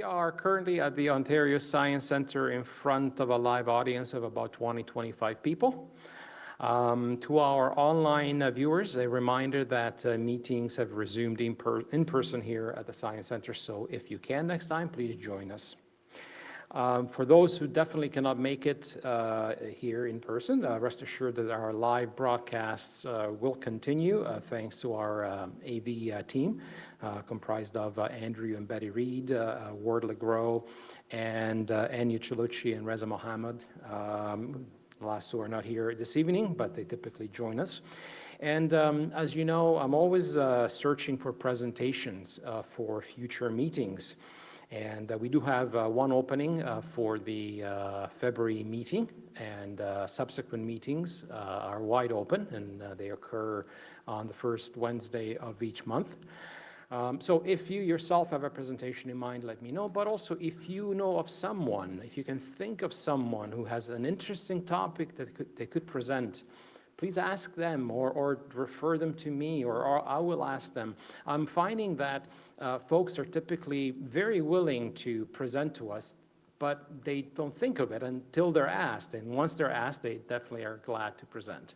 We are currently at the Ontario Science Centre in front of a live audience of about 20-25 people. To our online viewers, a reminder that meetings have resumed in person here at the Science Centre, so if you can next time, please join us. For those who definitely cannot make it here in person, rest assured that our live broadcasts will continue thanks to our AV team comprised of Andrew and Betty Reed, Ward LeGros, and Anya Cholucci and Reza Mohammed. The last two are not here this evening, but they typically join us. And as you know, I'm always searching for presentations for future meetings. And we do have one opening for the February meeting, and subsequent meetings are wide open, and they occur on the first Wednesday of each month. So if you yourself have a presentation in mind, let me know. But also, if you know of someone, if you can think of someone who has an interesting topic that they could present, please ask them or refer them to me, or I will ask them. I'm finding that folks are typically very willing to present to us, but they don't think of it until they're asked. And once they're asked, they definitely are glad to present.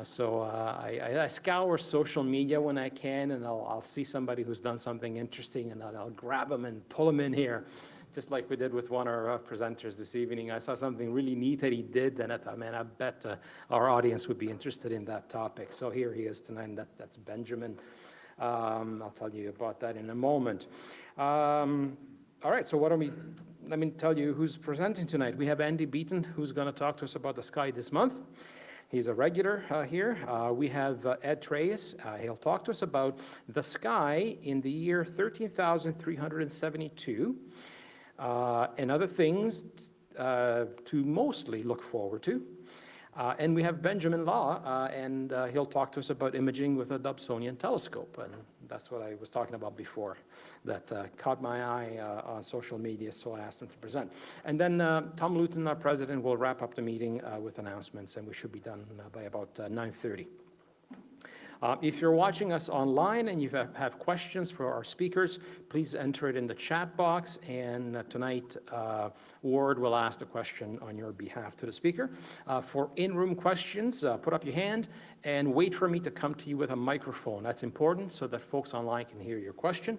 So I scour social media when I can, and I'll see somebody who's done something interesting, and I'll grab them and pull them in here, just like we did with one of our presenters this evening. I saw something really neat that he did, and I thought, man, I bet our audience would be interested in that topic. So here he is tonight, and that's Benjamin. I'll tell you about that in a moment. All right, so let me tell you who's presenting tonight. We have Andy Beaton, who's going to talk to us about the sky this month. He's a regular here. We have Ed Treyas. He'll talk to us about the sky in the year 13,372 and other things to mostly look forward to. And we have Benjamin Law, and he'll talk to us about imaging with a Dobsonian telescope. And that's what I was talking about before that caught my eye on social media, so I asked him to present. And then Tom Luton, our president, will wrap up the meeting with announcements, and we should be done by about 9:30. If you're watching us online and you have questions for our speakers, please enter it in the chat box, and tonight Ward will ask the question on your behalf to the speaker. For in-room questions, put up your hand and wait for me to come to you with a microphone. That's important so that folks online can hear your question.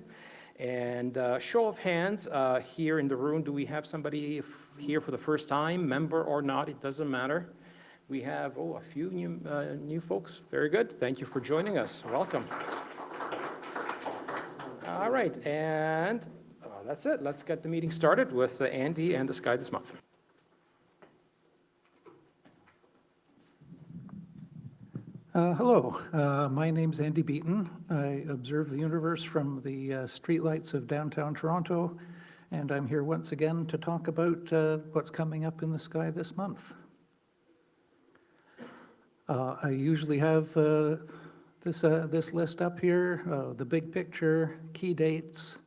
And show of hands here in the room, do we have somebody here for the first time, member or not, it doesn't matter. We have, a few new folks. Very good. Thank you for joining us. Welcome. All right, and that's it. Let's get the meeting started with Andy and the sky this month. Hello, my name's Andy Beaton. I observe the universe from the streetlights of downtown Toronto, and I'm here once again to talk about what's coming up in the sky this month. I usually have this list up here, the big picture, key dates,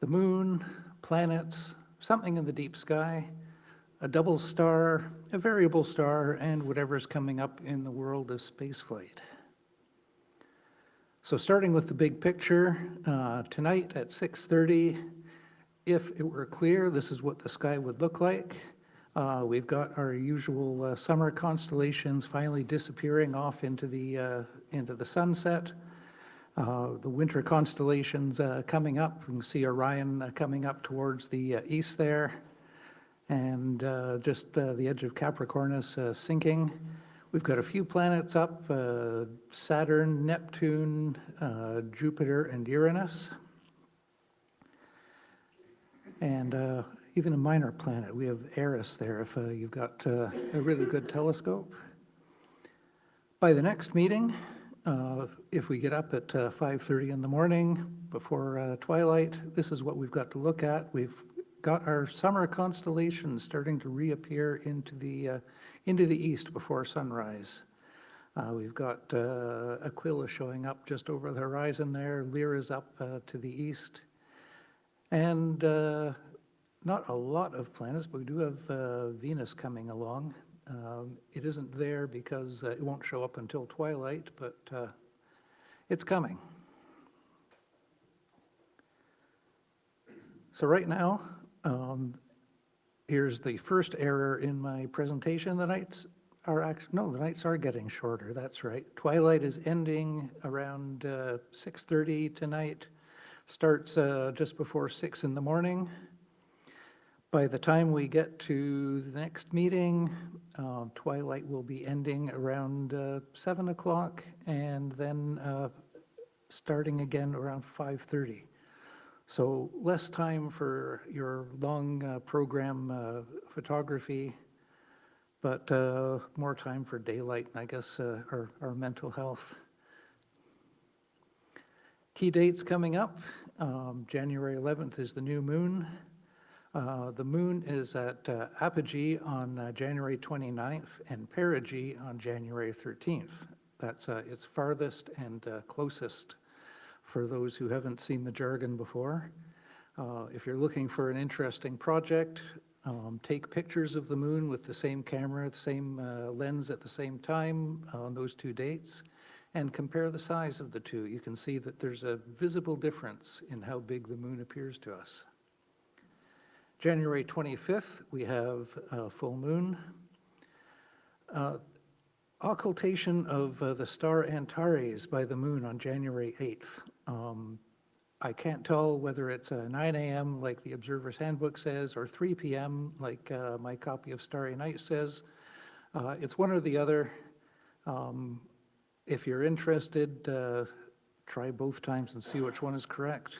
the moon, planets, something in the deep sky, a double star, a variable star, and whatever's coming up in the world of spaceflight. So starting with the big picture, tonight at 6:30, if it were clear, this is what the sky would look like. We've got our usual summer constellations finally disappearing off into the sunset. The winter constellations coming up. You can see Orion coming up towards the east there, and just the edge of Capricornus sinking. We've got a few planets up, Saturn, Neptune, Jupiter, and Uranus. And even a minor planet. We have Eris there if you've got a really good telescope. By the next meeting, if we get up at 5:30 in the morning before twilight, this is what we've got to look at. We've got our summer constellations starting to reappear into the east before sunrise. We've got Aquila showing up just over the horizon there. Lyra's up to the east. And not a lot of planets, but we do have Venus coming along. It isn't there because it won't show up until twilight, but it's coming. So right now, here's the first error in my presentation. The nights are getting shorter, that's right. Twilight is ending around 6:30 tonight, starts just before 6 in the morning. By the time we get to the next meeting, twilight will be ending around 7 o'clock, and then starting again around 5:30. So less time for your long program photography, but more time for daylight and I guess our mental health. Key dates coming up. January 11th is the new moon. The moon is at apogee on January 29th and perigee on January 13th. That's its farthest and closest for those who haven't seen the jargon before. If you're looking for an interesting project, take pictures of the moon with the same camera, the same lens at the same time on those two dates, and compare the size of the two. You can see that there's a visible difference in how big the moon appears to us. January 25th, we have a full moon. Occultation of the star Antares by the moon on January 8th. I can't tell whether it's 9 a.m. like the Observer's Handbook says, or 3 p.m. like my copy of Starry Night says. It's one or the other. If you're interested, try both times and see which one is correct.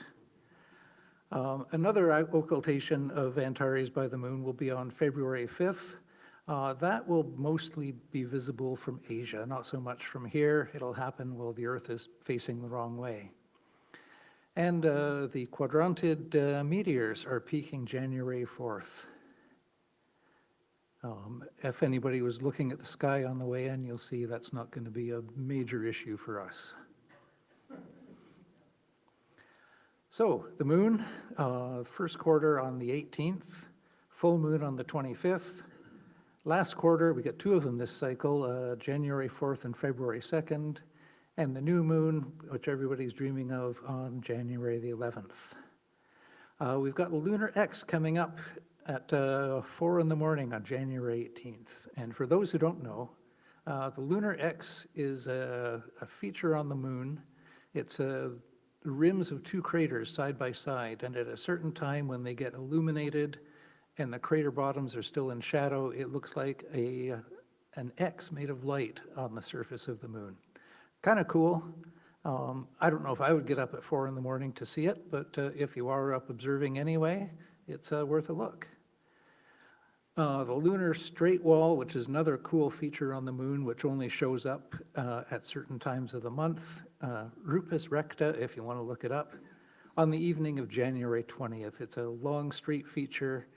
Another occultation of Antares by the moon will be on February 5th. That will mostly be visible from Asia, not so much from here. It'll happen while the Earth is facing the wrong way. And the quadranted meteors are peaking January 4th. If anybody was looking at the sky on the way in, you'll see that's not going to be a major issue for us. So the moon, first quarter on the 18th, full moon on the 25th. Last quarter, we get two of them this cycle, January 4th and February 2nd, and the new moon, which everybody's dreaming of, on January the 11th. We've got the lunar X coming up at 4 in the morning on January 18th. And for those who don't know, the lunar X is a feature on the moon. It's the rims of two craters side by side, and at a certain time when they get illuminated and the crater bottoms are still in shadow, it looks like an X made of light on the surface of the moon. Kind of cool. I don't know if I would get up at 4 in the morning to see it, but if you are up observing anyway, it's worth a look. The lunar straight wall, which is another cool feature on the moon, which only shows up at certain times of the month, Rupes recta, if you want to look it up, on the evening of January 20th. It's a long straight feature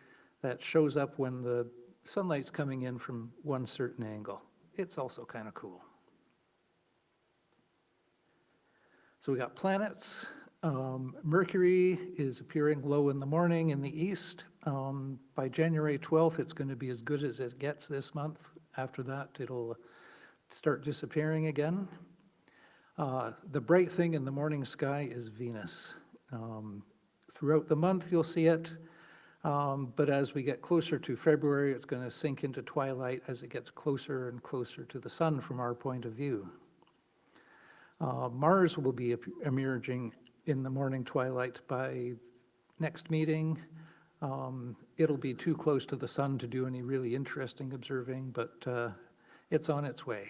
that shows up when the sunlight's coming in from one certain angle. It's also kind of cool. So we got planets. Mercury is appearing low in the morning in the east. By January 12th, it's going to be as good as it gets this month. After that, it'll start disappearing again. The bright thing in the morning sky is Venus. Throughout the month, you'll see it. But as we get closer to February, it's going to sink into twilight as it gets closer and closer to the sun from our point of view. Mars will be emerging in the morning twilight by next meeting. It'll be too close to the sun to do any really interesting observing, but it's on its way.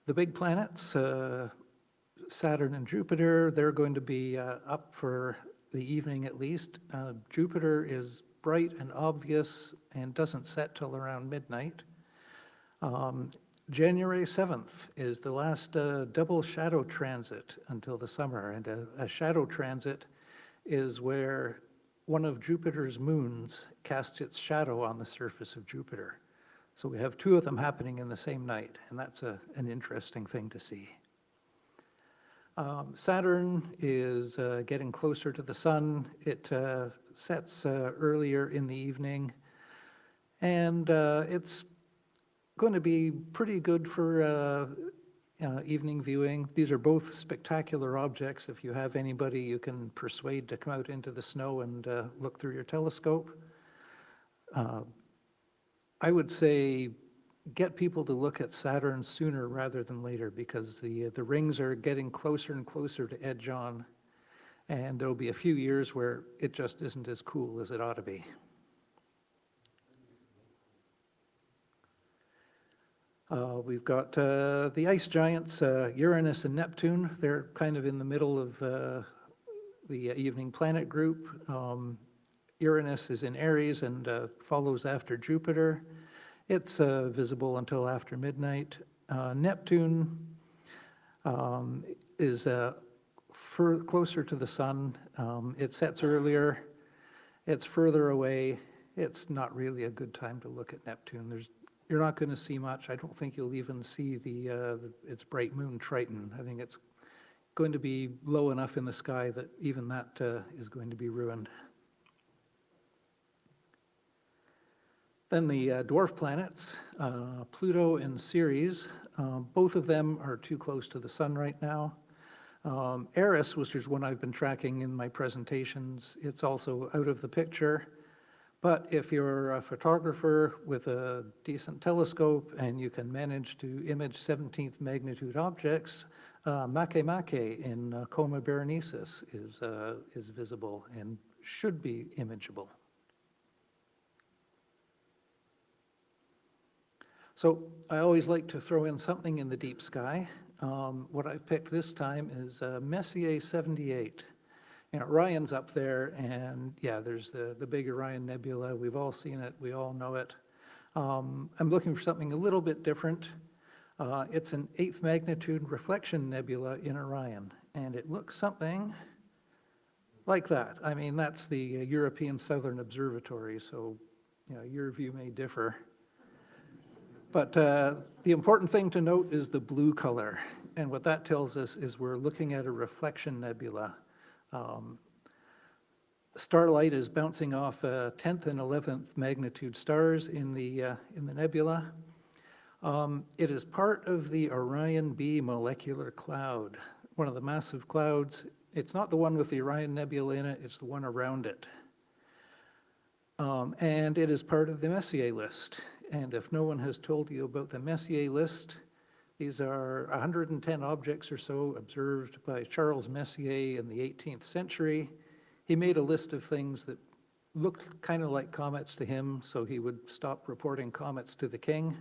The big planets, Saturn and Jupiter, they're going to be up for the evening at least. Jupiter is bright and obvious and doesn't set till around midnight. January 7th is the last double shadow transit until the summer, and a shadow transit is where one of Jupiter's moons casts its shadow on the surface of Jupiter. So we have two of them happening in the same night, and that's an interesting thing to see. Saturn is getting closer to the sun. It sets earlier in the evening, and it's going to be pretty good for evening viewing. These are both spectacular objects. If you have anybody you can persuade to come out into the snow and look through your telescope. I would say get people to look at Saturn sooner rather than later, because the rings are getting closer and closer to edge on, and there'll be a few years where it just isn't as cool as it ought to be. We've got the ice giants, Uranus and Neptune. They're kind of in the middle of the evening planet group. Uranus is in Aries and follows after Jupiter. It's visible until after midnight. Neptune is closer to the sun. It sets earlier. It's further away. It's not really a good time to look at Neptune. You're not going to see much. I don't think you'll even see its bright moon Triton. I think it's going to be low enough in the sky that even that is going to be ruined. Then the dwarf planets, Pluto and Ceres, both of them are too close to the sun right now. Eris, which is one I've been tracking in my presentations, it's also out of the picture. But if you're a photographer with a decent telescope and you can manage to image 17th magnitude objects, Makemake in Coma Berenices is visible and should be imageable. So I always like to throw in something in the deep sky. What I've picked this time is Messier 78. And Orion's up there, and yeah, there's the big Orion Nebula. We've all seen it. We all know it. I'm looking for something a little bit different. It's an 8th magnitude reflection nebula in Orion, and it looks something like that. I mean, that's the European Southern Observatory, so your view may differ. But the important thing to note is the blue color, and what that tells us is we're looking at a reflection nebula. Starlight is bouncing off 10th and 11th magnitude stars in the nebula. It is part of the Orion B molecular cloud, one of the massive clouds. It's not the one with the Orion Nebula in it, it's the one around it. And it is part of the Messier list. And if no one has told you about the Messier list, these are 110 objects or so observed by Charles Messier in the 18th century. He made a list of things that looked kind of like comets to him, so he would stop reporting comets to the king.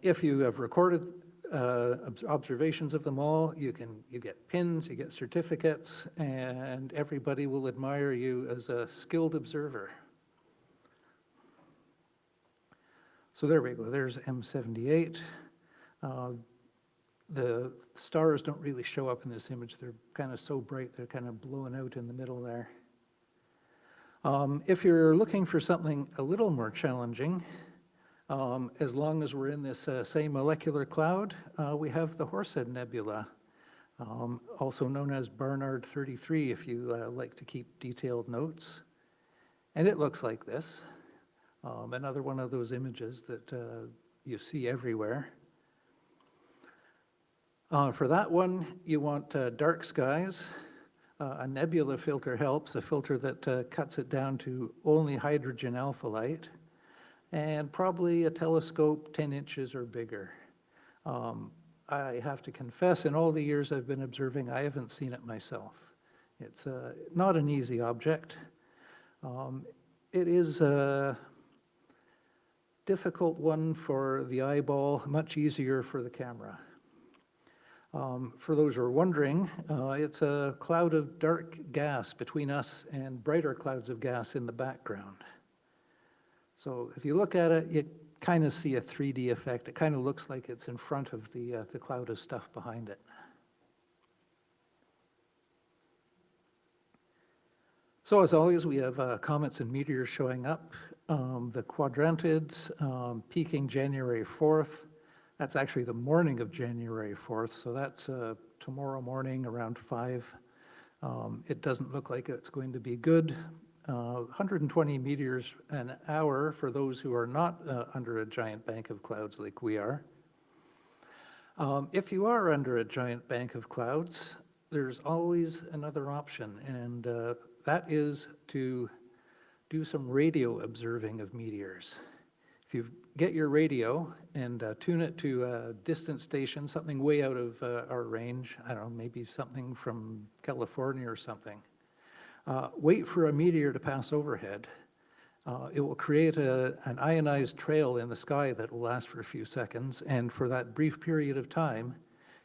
If you have recorded observations of them all, you get pins, you get certificates, and everybody will admire you as a skilled observer. So there we go, there's M78. The stars don't really show up in this image. They're kind of so bright, they're kind of blowing out in the middle there. If you're looking for something a little more challenging, as long as we're in this same molecular cloud, we have the Horsehead Nebula, also known as Barnard 33 if you like to keep detailed notes. And it looks like this, another one of those images that you see everywhere. For that one, you want dark skies. A nebula filter helps, a filter that cuts it down to only hydrogen alpha light, and probably a telescope 10 inches or bigger. I have to confess, in all the years I've been observing, I haven't seen it myself. It's not an easy object. It is a difficult one for the eyeball, much easier for the camera. For those who are wondering, it's a cloud of dark gas between us and brighter clouds of gas in the background. So if you look at it, you kind of see a 3D effect. It kind of looks like it's in front of the cloud of stuff behind it. So as always, we have comets and meteors showing up. The quadrantids peaking January 4th. That's actually the morning of January 4th, so that's tomorrow morning around 5. It doesn't look like it's going to be good. 120 meteors an hour for those who are not under a giant bank of clouds like we are. If you are under a giant bank of clouds, there's always another option, and that is to do some radio observing of meteors. If you get your radio and tune it to a distant station, something way out of our range, I don't know, maybe something from California or something, wait for a meteor to pass overhead. It will create an ionized trail in the sky that will last for a few seconds, and for that brief period of time,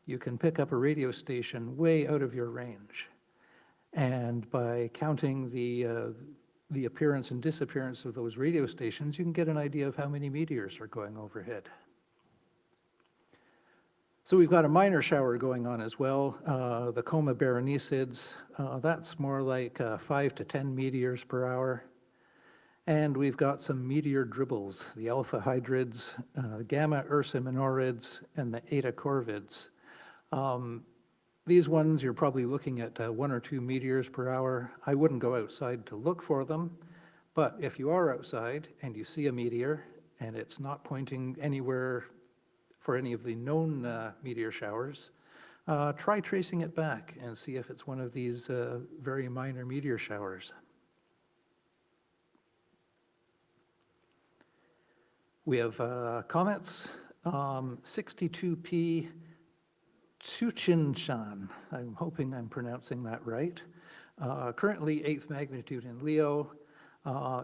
you can pick up a radio station way out of your range. And by counting the appearance and disappearance of those radio stations, you can get an idea of how many meteors are going overhead. So we've got a minor shower going on as well, the Coma Berenices. That's more like 5 to 10 meteors per hour. And we've got some meteor dribbles, the Alpha Hydrids, Gamma Ursa Minorids, and the Eta Corvids. These ones, you're probably looking at 1 or 2 meteors per hour. I wouldn't go outside to look for them, but if you are outside and you see a meteor and it's not pointing anywhere for any of the known meteor showers, try tracing it back and see if it's one of these very minor meteor showers. We have comets, 62P Tsuchinshan. I'm hoping I'm pronouncing that right. Currently 8th magnitude in Leo.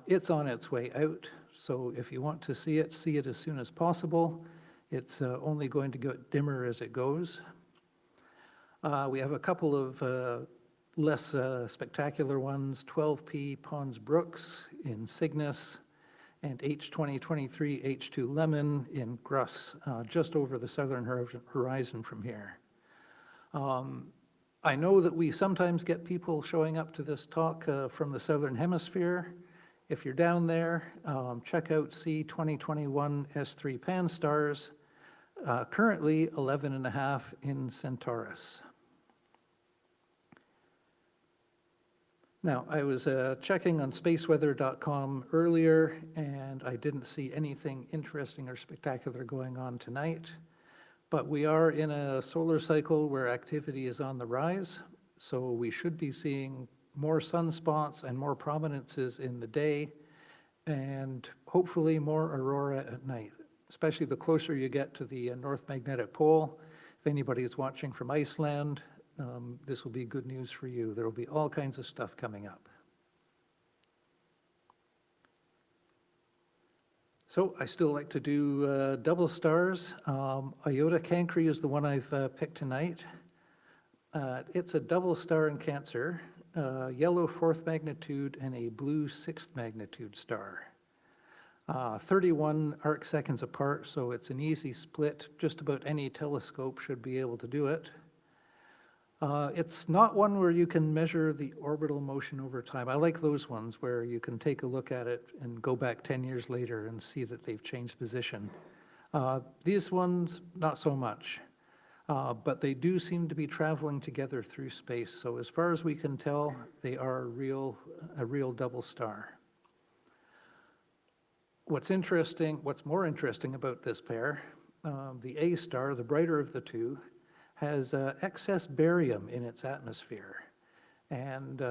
It's on its way out, so if you want to see it as soon as possible. It's only going to get dimmer as it goes. We have a couple of less spectacular ones, 12P Pons Brooks in Cygnus, and H2023 H2 Lemon in Grus, just over the southern horizon from here. I know that we sometimes get people showing up to this talk from the southern hemisphere. If you're down there, check out C2021 S3 Pan stars, currently 11.5 in Centaurus. Now, I was checking on spaceweather.com earlier, and I didn't see anything interesting or spectacular going on tonight. But we are in a solar cycle where activity is on the rise, so we should be seeing more sunspots and more prominences in the day, and hopefully more aurora at night, especially the closer you get to the North Magnetic Pole. If anybody is watching from Iceland, this will be good news for you. There will be all kinds of stuff coming up. So I still like to do double stars. Iota Cancri is the one I've picked tonight. It's a double star in Cancer, yellow 4th magnitude and a blue 6th magnitude star. 31 arc seconds apart, so it's an easy split. Just about any telescope should be able to do it. It's not one where you can measure the orbital motion over time. I like those ones where you can take a look at it and go back 10 years later and see that they've changed position. These ones, not so much. But they do seem to be traveling together through space. So as far as we can tell, they are a real double star. What's more interesting about this pair, the A star, the brighter of the two, has excess barium in its atmosphere. And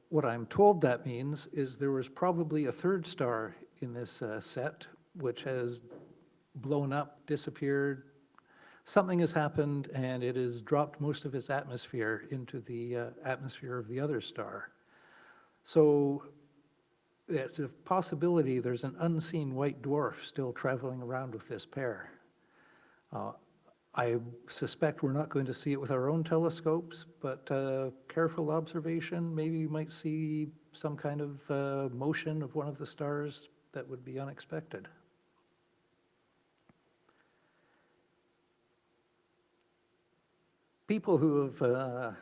what I'm told that means is there was probably a 3rd star in this set, which has blown up, disappeared. Something has happened, and it has dropped most of its atmosphere into the atmosphere of the other star. So it's a possibility there's an unseen white dwarf still traveling around with this pair. I suspect we're not going to see it with our own telescopes, but careful observation, maybe you might see some kind of motion of one of the stars that would be unexpected. People who have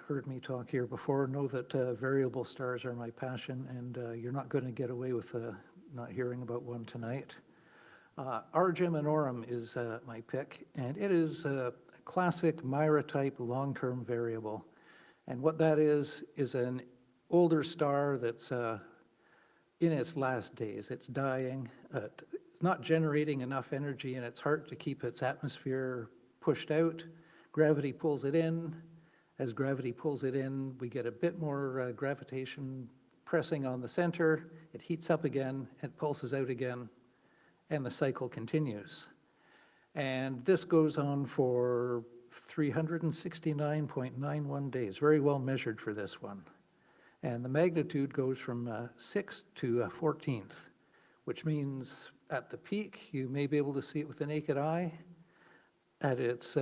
heard me talk here before know that variable stars are my passion, and you're not going to get away with not hearing about one tonight. Argem Minorum is my pick, and it is a classic Myra-type long-term variable. And what that is an older star that's in its last days. It's dying. It's not generating enough energy in its heart to keep its atmosphere pushed out. Gravity pulls it in. As gravity pulls it in, we get a bit more gravitation pressing on the center. It heats up again, it pulses out again, and the cycle continues. And this goes on for 369.91 days, very well measured for this one. And the magnitude goes from 6 to 14th, which means at the peak, you may be able to see it with the naked eye. At its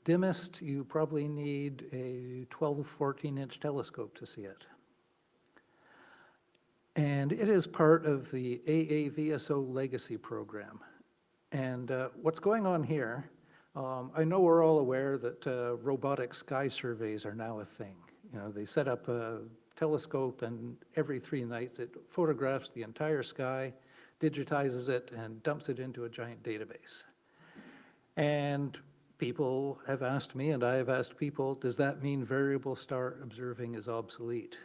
dimmest, you probably need a 12 or 14-inch telescope to see it. And it is part of the AAVSO Legacy Program. And what's going on here, I know we're all aware that robotic sky surveys are now a thing. You know, they set up a telescope and every 3 nights it photographs the entire sky, digitizes it, and dumps it into a giant database. And people have asked me, and I have asked people, does that mean variable star observing is obsolete?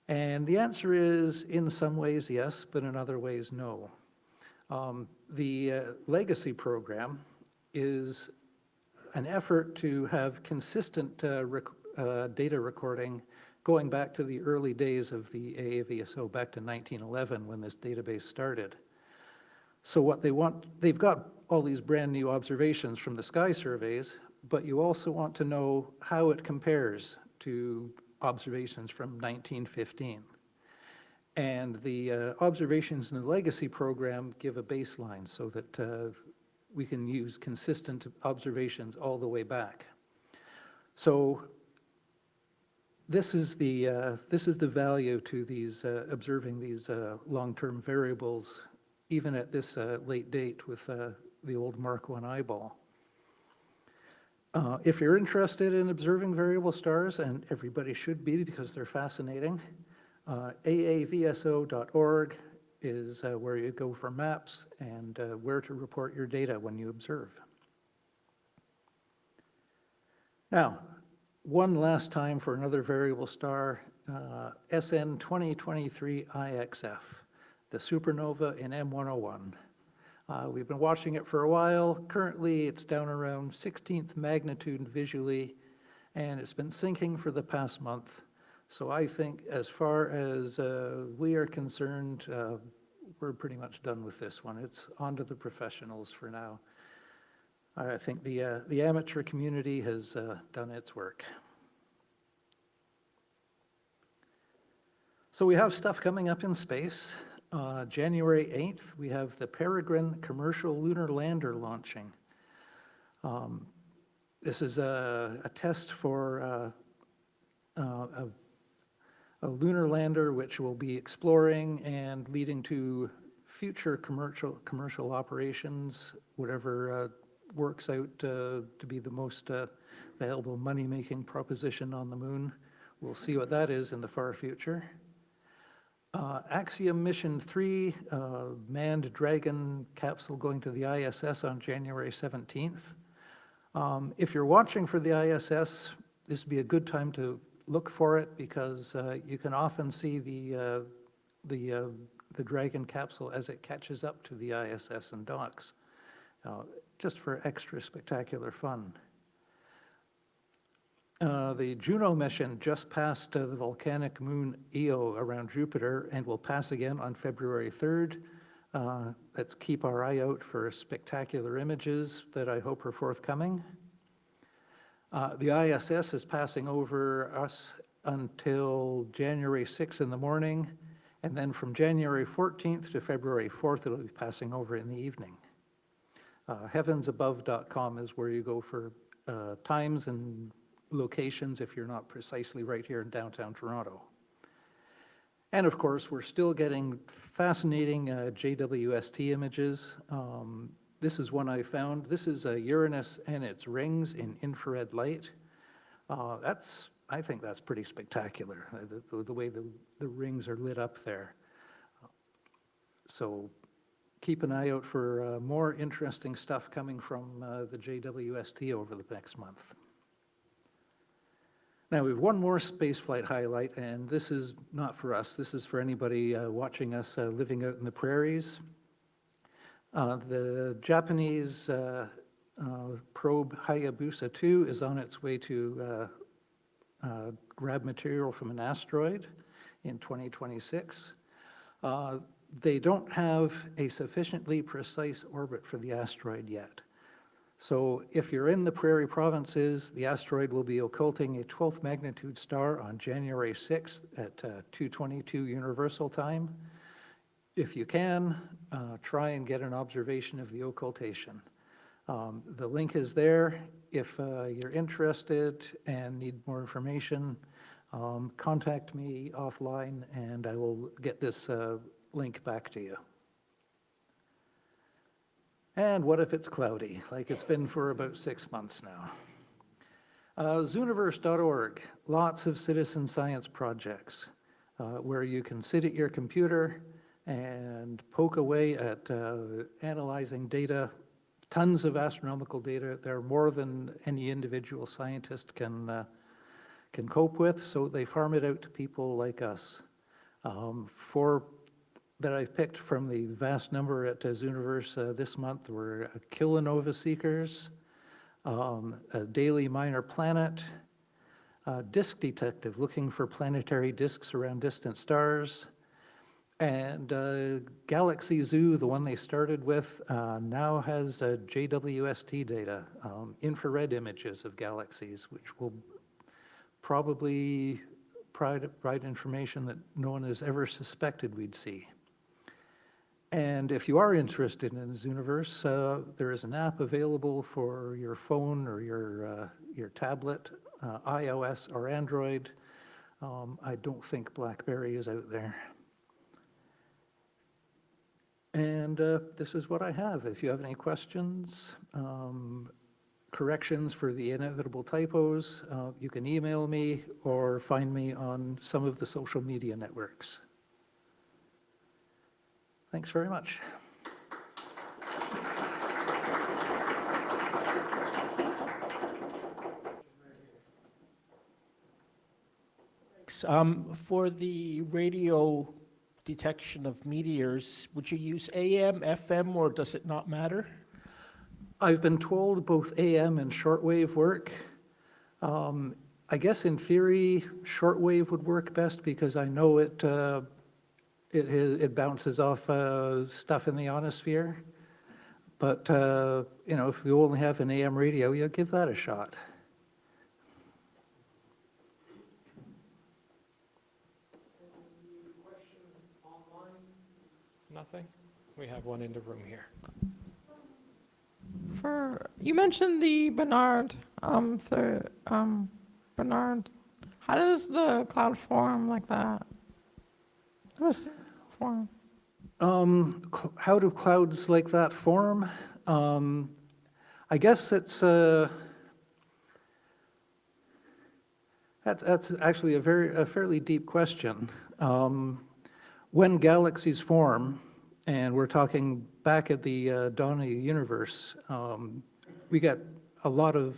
And the answer is, in some ways, yes, but in other ways, no. The Legacy Program is an effort to have consistent data recording going back to the early days of the AAVSO, back to 1911 when this database started. So what they want, they've got all these brand new observations from the sky surveys, but you also want to know how it compares to observations from 1915. And the observations in the Legacy Program give a baseline so that we can use consistent observations all the way back. So this is the value to these observing these long-term variables, even at this late date with the old Mark I eyeball. If you're interested in observing variable stars, and everybody should be because they're fascinating, aavso.org is where you go for maps and where to report your data when you observe. Now, one last time for another variable star, SN 2023 IXF, the supernova in M101. We've been watching it for a while. Currently, it's down around 16th magnitude visually, and it's been sinking for the past month. So I think as far as we are concerned, we're pretty much done with this one. It's on to the professionals for now. I think the amateur community has done its work. So we have stuff coming up in space. January 8th, we have the Peregrine commercial lunar lander launching. This is a test for a lunar lander which will be exploring and leading to future commercial operations, whatever works out to be the most valuable money-making proposition on the moon. We'll see what that is in the far future. Axiom Mission 3, manned Dragon capsule going to the ISS on January 17th. If you're watching for the ISS, this would be a good time to look for it because you can often see the Dragon capsule as it catches up to the ISS and docks, just for extra spectacular fun. The Juno mission just passed the volcanic moon Io around Jupiter and will pass again on February 3rd. Let's keep our eye out for spectacular images that I hope are forthcoming. The ISS is passing over us until January 6th in the morning, and then from January 14th to February 4th, it'll be passing over in the evening. Heavensabove.com is where you go for times and locations if you're not precisely right here in downtown Toronto. And of course, we're still getting fascinating JWST images. This is one I found. This is Uranus and its rings in infrared light. I think that's pretty spectacular, the way the rings are lit up there. So keep an eye out for more interesting stuff coming from the JWST over the next month. Now, we have one more spaceflight highlight, and this is not for us. This is for anybody watching us living out in the prairies. The Japanese Probe Hayabusa 2 is on its way to grab material from an asteroid in 2026. They don't have a sufficiently precise orbit for the asteroid yet. So if you're in the Prairie Provinces, the asteroid will be occulting a 12th magnitude star on January 6th at 2:22 Universal Time. If you can, try and get an observation of the occultation. The link is there. If you're interested and need more information, contact me offline and I will get this link back to you. And what if it's cloudy, like it's been for about 6 months now? Zooniverse.org, lots of citizen science projects where you can sit at your computer and poke away at analyzing data, tons of astronomical data. There are more than any individual scientist can cope with, so they farm it out to people like us. Four that I've picked from the vast number at Zooniverse this month were kilonova seekers, a daily minor planet, disk detective looking for planetary disks around distant stars, and Galaxy Zoo, the one they started with, now has JWST data, infrared images of galaxies, which will probably provide information that no one has ever suspected we'd see. And if you are interested in Zooniverse, there is an app available for your phone or your tablet, iOS or Android. I don't think BlackBerry is out there. And this is what I have. If you have any questions, corrections for the inevitable typos, you can email me or find me on some of the social media networks. Thanks very much. For the radio detection of meteors, would you use AM, FM, or does it not matter? I've been told both AM and shortwave work. I guess in theory, shortwave would work best because I know it bounces off stuff in the ionosphere. But you know, if you only have an AM radio, you give that a shot. Nothing? We have one in the room here. You mentioned the Bernard, Bernard. How does the cloud form like that? How does it form? How do clouds like that form? I guess it's that's actually a fairly deep question. When galaxies form, and we're talking back at the dawn of the universe, we get a lot of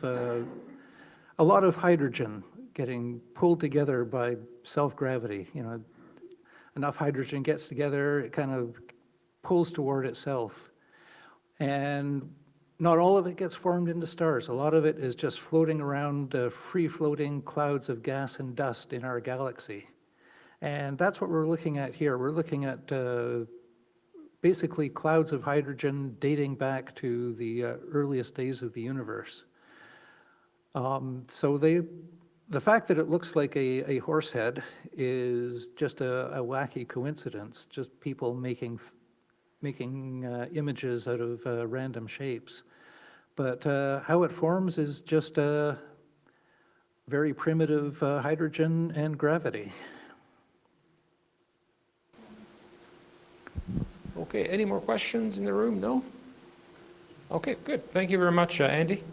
hydrogen getting pulled together by self-gravity. You know, enough hydrogen gets together, it kind of pulls toward itself. And not all of it gets formed into stars. A lot of it is just floating around free-floating clouds of gas and dust in our galaxy. And that's what we're looking at here. We're looking at basically clouds of hydrogen dating back to the earliest days of the universe. So the fact that it looks like a horse head is just a wacky coincidence, just people making images out of random shapes. But how it forms is just very primitive hydrogen and gravity. Okay, any more questions in the room? No? Okay, good. Thank you very much, Andy.